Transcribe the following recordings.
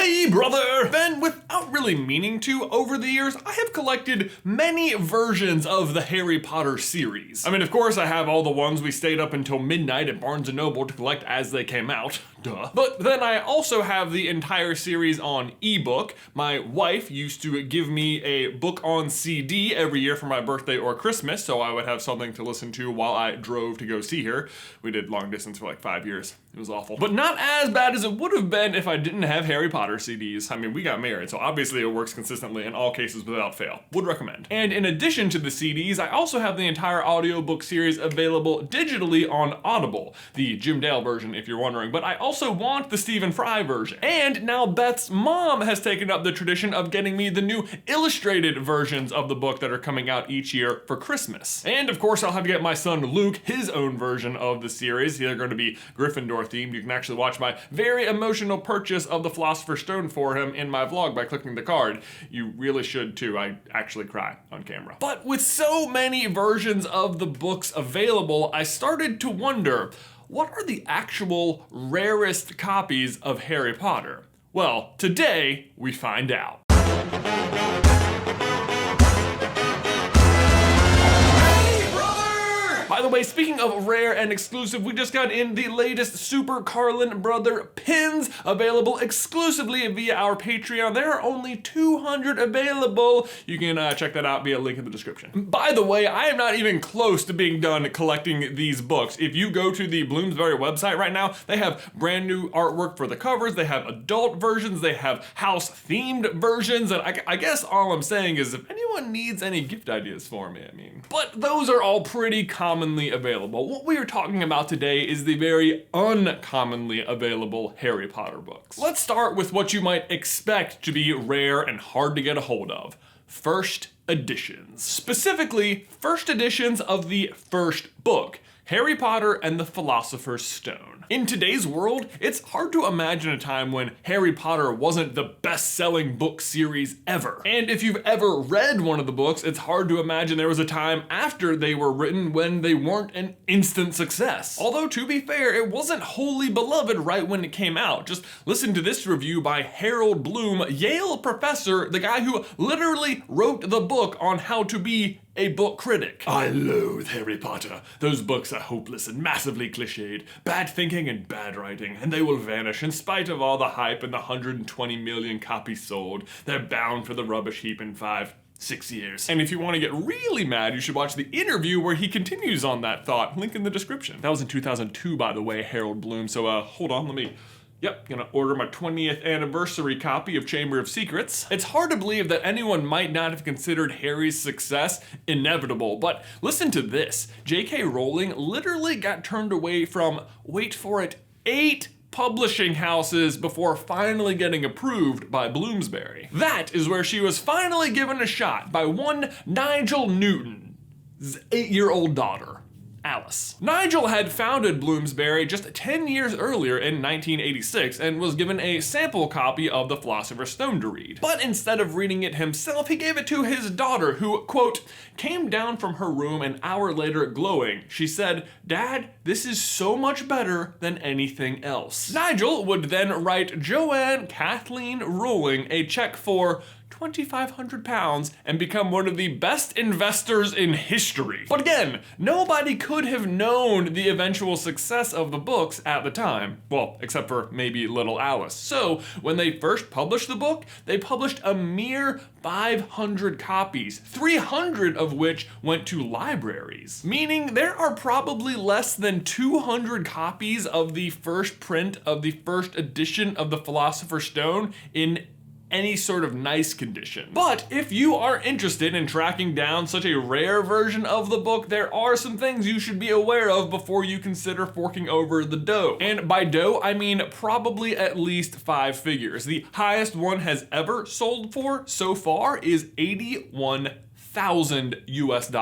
Hey brother! Then, without really meaning to, over the years, I have collected many versions of the Harry Potter series. I mean, of course, I have all the ones we stayed up until midnight at Barnes & Noble to collect as they came out. Duh. But then I also have the entire series on ebook. My wife used to give me a book on CD every year for my birthday or Christmas, so I would have something to listen to while I drove to go see her. We did long distance for like 5 years. It was awful. But not as bad as it would have been if I didn't have Harry Potter CDs. I mean, we got married, so obviously it works consistently in all cases without fail. Would recommend. And in addition to the CDs, I also have the entire audiobook series available digitally on Audible, the Jim Dale version if you're wondering, but I also want the Stephen Fry version. And now Beth's mom has taken up the tradition of getting me the new illustrated versions of the book that are coming out each year for Christmas. And of course, I'll have to get my son Luke his own version of the series. They're going to be Gryffindor themed. You can actually watch my very emotional purchase of the Philosopher's Stone for him in my vlog by clicking the card. You really should too. I actually cry on camera. But with so many versions of the books available, I started to wonder, what are the actual rarest copies of Harry Potter? Well, today we find out. By the way, speaking of rare and exclusive, we just got in the latest Super Carlin Brother pins available exclusively via our Patreon. There are only 200 available. You can check that out via link in the description. By the way, I am not even close to being done collecting these books. If you go to the Bloomsbury website right now, they have brand new artwork for the covers, they have adult versions, they have house-themed versions, and I guess all I'm saying is if anyone needs any gift ideas for me, But those are all pretty commonly available. What we are talking about today is the very uncommonly available Harry Potter books. Let's start with what you might expect to be rare and hard to get a hold of. First editions. Specifically, first editions of the first book, Harry Potter and the Philosopher's Stone. In today's world, it's hard to imagine a time when Harry Potter wasn't the best-selling book series ever. And if you've ever read one of the books, it's hard to imagine there was a time after they were written when they weren't an instant success. Although, to be fair, it wasn't wholly beloved right when it came out. Just listen to this review by Harold Bloom, Yale professor, the guy who literally wrote the book on how to be a book critic. I loathe Harry Potter. Those books are hopeless and massively cliched, bad thinking and bad writing, and they will vanish in spite of all the hype and the 120 million copies sold. They're bound for the rubbish heap in 5-6 years. And if you want to get really mad, you should watch the interview where he continues on that thought. Link in the description. That was in 2002, by the way, Harold Bloom. So hold on, let me... Yep, gonna order my 20th anniversary copy of Chamber of Secrets. It's hard to believe that anyone might not have considered Harry's success inevitable, but listen to this. J.K. Rowling literally got turned away from, wait for it, 8 publishing houses before finally getting approved by Bloomsbury. That is where she was finally given a shot by one Nigel Newton's 8-year-old daughter, Alice. Nigel had founded Bloomsbury just 10 years earlier in 1986 and was given a sample copy of The Philosopher's Stone to read. But instead of reading it himself, he gave it to his daughter who, quote, came down from her room an hour later glowing. She said, "Dad, this is so much better than anything else." Nigel would then write Joanne Kathleen Rowling a check for £2,500 and become one of the best investors in history. But again, nobody could have known the eventual success of the books at the time. Well, except for maybe little Alice. So when they first published the book, they published a mere 500 copies, 300 of which went to libraries. Meaning there are probably less than 200 copies of the first print of the first edition of the Philosopher's Stone in any sort of nice condition. But if you are interested in tracking down such a rare version of the book, there are some things you should be aware of before you consider forking over the dough. And by dough, I mean probably at least 5 figures. The highest one has ever sold for so far is $81,000 US.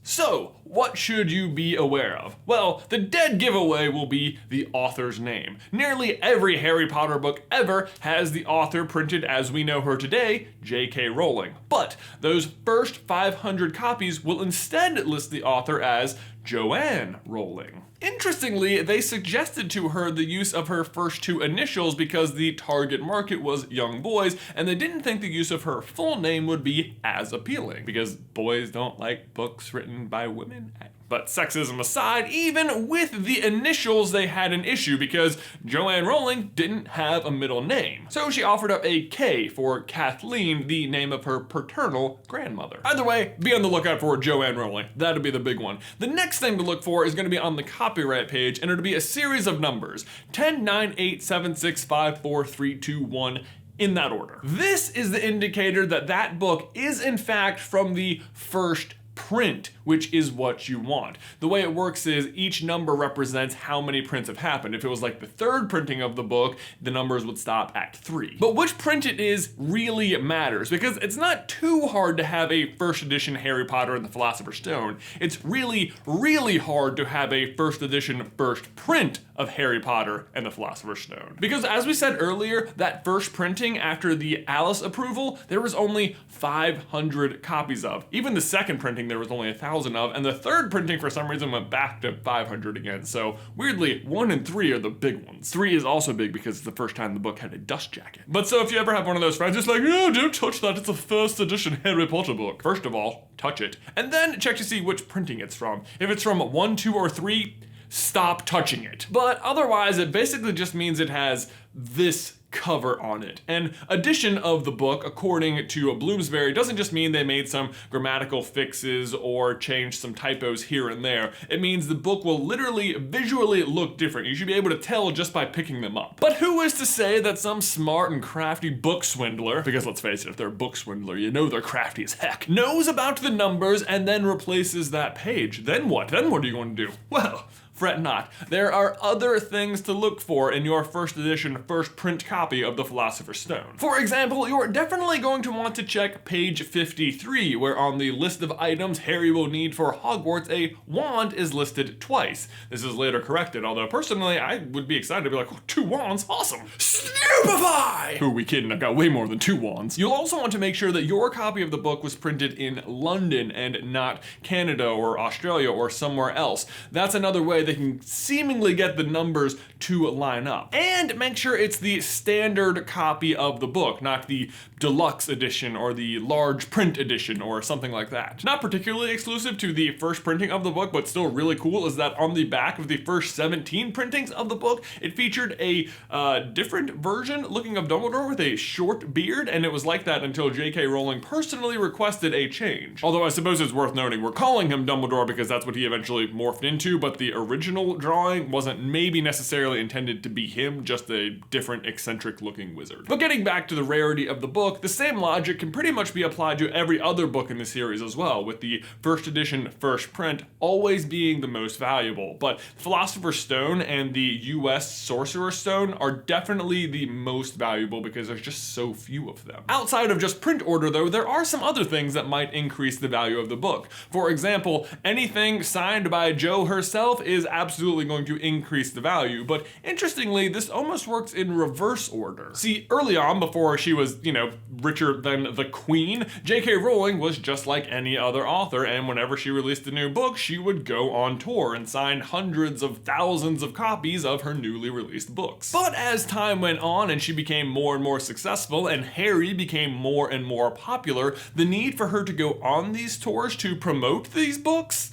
So, what should you be aware of? Well, the dead giveaway will be the author's name. Nearly every Harry Potter book ever has the author printed as we know her today, J.K. Rowling. But those first 500 copies will instead list the author as Joanne Rowling. Interestingly, they suggested to her the use of her first two initials because the target market was young boys, and they didn't think the use of her full name would be as appealing, because boys don't like books written by women. But sexism aside, even with the initials, they had an issue because Joanne Rowling didn't have a middle name. So she offered up a K for Kathleen, the name of her paternal grandmother. Either way, be on the lookout for Joanne Rowling. That'll be the big one. The next thing to look for is going to be on the copyright page, and it'll be a series of numbers: 10, 9, 8, 7, 6, 5, 4, 3, 2, 1, in that order. This is the indicator that that book is in fact from the first print, which is what you want. The way it works is each number represents how many prints have happened. If it was like the third printing of the book, the numbers would stop at 3. But which print it is really matters, because it's not too hard to have a first edition Harry Potter and the Philosopher's Stone. It's really, really hard to have a first edition first print of Harry Potter and the Philosopher's Stone. Because as we said earlier, that first printing after the Alice approval, there was only 500 copies of. Even the second printing there was only 1,000 of, and the third printing for some reason went back to 500 again. So weirdly, 1 and 3 are the big ones. 3 is also big because it's the first time the book had a dust jacket. But so if you ever have one of those friends, it's like, oh, don't touch that, it's a first edition Harry Potter book. First of all, touch it, and then check to see which printing it's from. If it's from 1, 2, or 3, stop touching it. But otherwise, it basically just means it has this cover on it. And edition of the book, according to Bloomsbury, doesn't just mean they made some grammatical fixes or changed some typos here and there. It means the book will literally visually look different. You should be able to tell just by picking them up. But who is to say that some smart and crafty book swindler, because let's face it, if they're a book swindler, you know they're crafty as heck, knows about the numbers and then replaces that page? Then what? Then what are you going to do? Well, fret not. There are other things to look for in your first edition, first print copy of the Philosopher's Stone. For example, you're definitely going to want to check page 53, where on the list of items Harry will need for Hogwarts, a wand is listed twice. This is later corrected, although personally, I would be excited to be like, oh, 2 wands, awesome. Stupefy! Who are we kidding? I've got way more than 2 wands. You'll also want to make sure that your copy of the book was printed in London and not Canada or Australia or somewhere else. That's another way they can seemingly get the numbers to line up. And make sure it's the standard copy of the book, not the deluxe edition or the large print edition or something like that. Not particularly exclusive to the first printing of the book, but still really cool, is that on the back of the first 17 printings of the book, it featured a different version looking of Dumbledore with a short beard, and it was like that until J.K. Rowling personally requested a change. Although I suppose it's worth noting, we're calling him Dumbledore because that's what he eventually morphed into, but the original drawing wasn't maybe necessarily intended to be him, just a different eccentric looking wizard. But getting back to the rarity of the book, the same logic can pretty much be applied to every other book in the series as well, with the first edition first print always being the most valuable. But Philosopher's Stone and the US Sorcerer's Stone are definitely the most valuable because there's just so few of them. Outside of just print order though, there are some other things that might increase the value of the book. For example, anything signed by Jo herself is absolutely going to increase the value, but interestingly, this almost works in reverse order. See, early on, before she was, richer than the Queen, J.K. Rowling was just like any other author, and whenever she released a new book, she would go on tour and sign hundreds of thousands of copies of her newly released books. But as time went on and she became more and more successful and Harry became more and more popular, the need for her to go on these tours to promote these books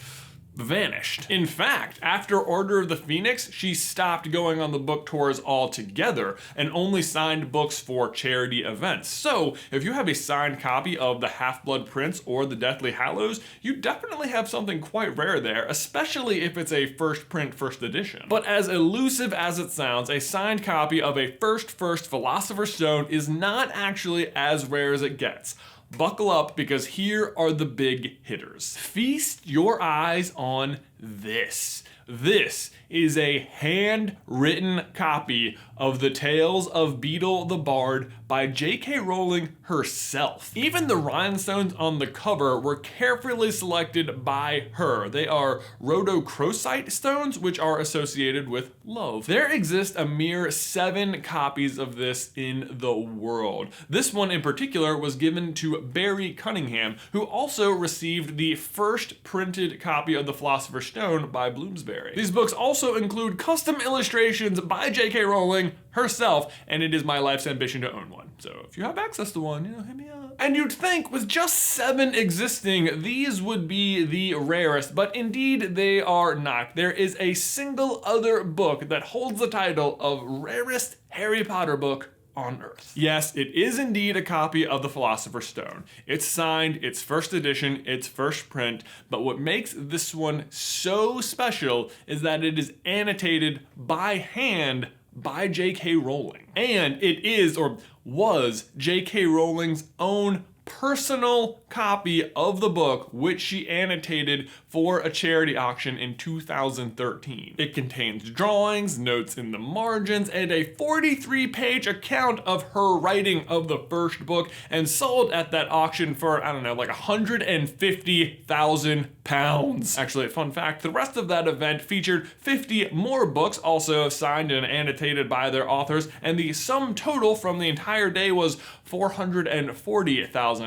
vanished. In fact, after Order of the Phoenix, she stopped going on the book tours altogether and only signed books for charity events. So, if you have a signed copy of the Half-Blood Prince or the Deathly Hallows, you definitely have something quite rare there, especially if it's a first print, first edition. But as elusive as it sounds, a signed copy of a first Philosopher's Stone is not actually as rare as it gets. Buckle up, because here are the big hitters. Feast your eyes on this. This is a handwritten copy of the Tales of Beetle the Bard by J.K. Rowling herself. Even the rhinestones on the cover were carefully selected by her. They are rhodochrosite stones, which are associated with love. There exist a mere 7 copies of this in the world. This one in particular was given to Barry Cunningham, who also received the first printed copy of The Philosopher's Stone by Bloomsbury. These books also include custom illustrations by J.K. Rowling herself, and it is my life's ambition to own one. So if you have access to one, hit me up. And you'd think with just 7 existing, these would be the rarest, but indeed they are not. There is a single other book that holds the title of rarest Harry Potter book on Earth. Yes, it is indeed a copy of The Philosopher's Stone. It's signed, it's first edition, it's first print, but what makes this one so special is that it is annotated by hand by J.K. Rowling. And it is, or was, J.K. Rowling's own personal copy of the book, which she annotated for a charity auction in 2013. It contains drawings, notes in the margins, and a 43-page account of her writing of the first book, and sold at that auction for, I don't know, like £150,000. Actually, fun fact, the rest of that event featured 50 more books, also signed and annotated by their authors, and the sum total from the entire day was £440,000.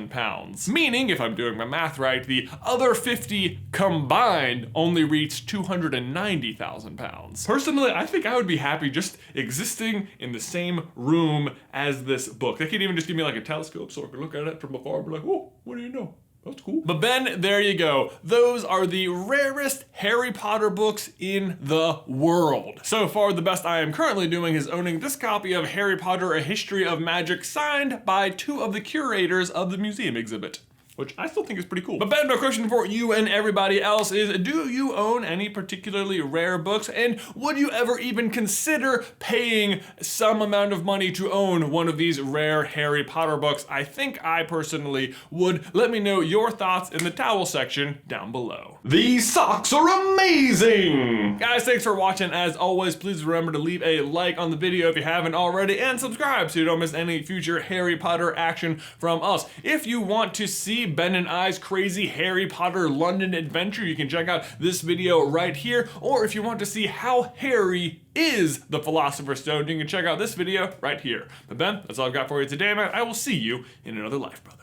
Meaning, if I'm doing my math right, the other 50 combined only reached £290,000. Personally, I think I would be happy just existing in the same room as this book. They could even just give me like a telescope so I could look at it from afar and be like, oh, what do you know? That's cool. But Ben, there you go. Those are the rarest Harry Potter books in the world. So far, the best I am currently doing is owning this copy of Harry Potter: A History of Magic, signed by 2 of the curators of the museum exhibit, which I still think is pretty cool. But Ben, my question for you and everybody else is, do you own any particularly rare books? And would you ever even consider paying some amount of money to own one of these rare Harry Potter books? I think I personally would. Let me know your thoughts in the towel section down below. These socks are amazing! Guys, thanks for watching. As always, please remember to leave a like on the video if you haven't already, and subscribe so you don't miss any future Harry Potter action from us. If you want to see Ben and I's crazy Harry Potter London adventure, you can check out this video right here. Or if you want to see how Harry is the Philosopher's Stone, you can check out this video right here. But Ben, that's all I've got for you today, man. I will see you in another life, brother.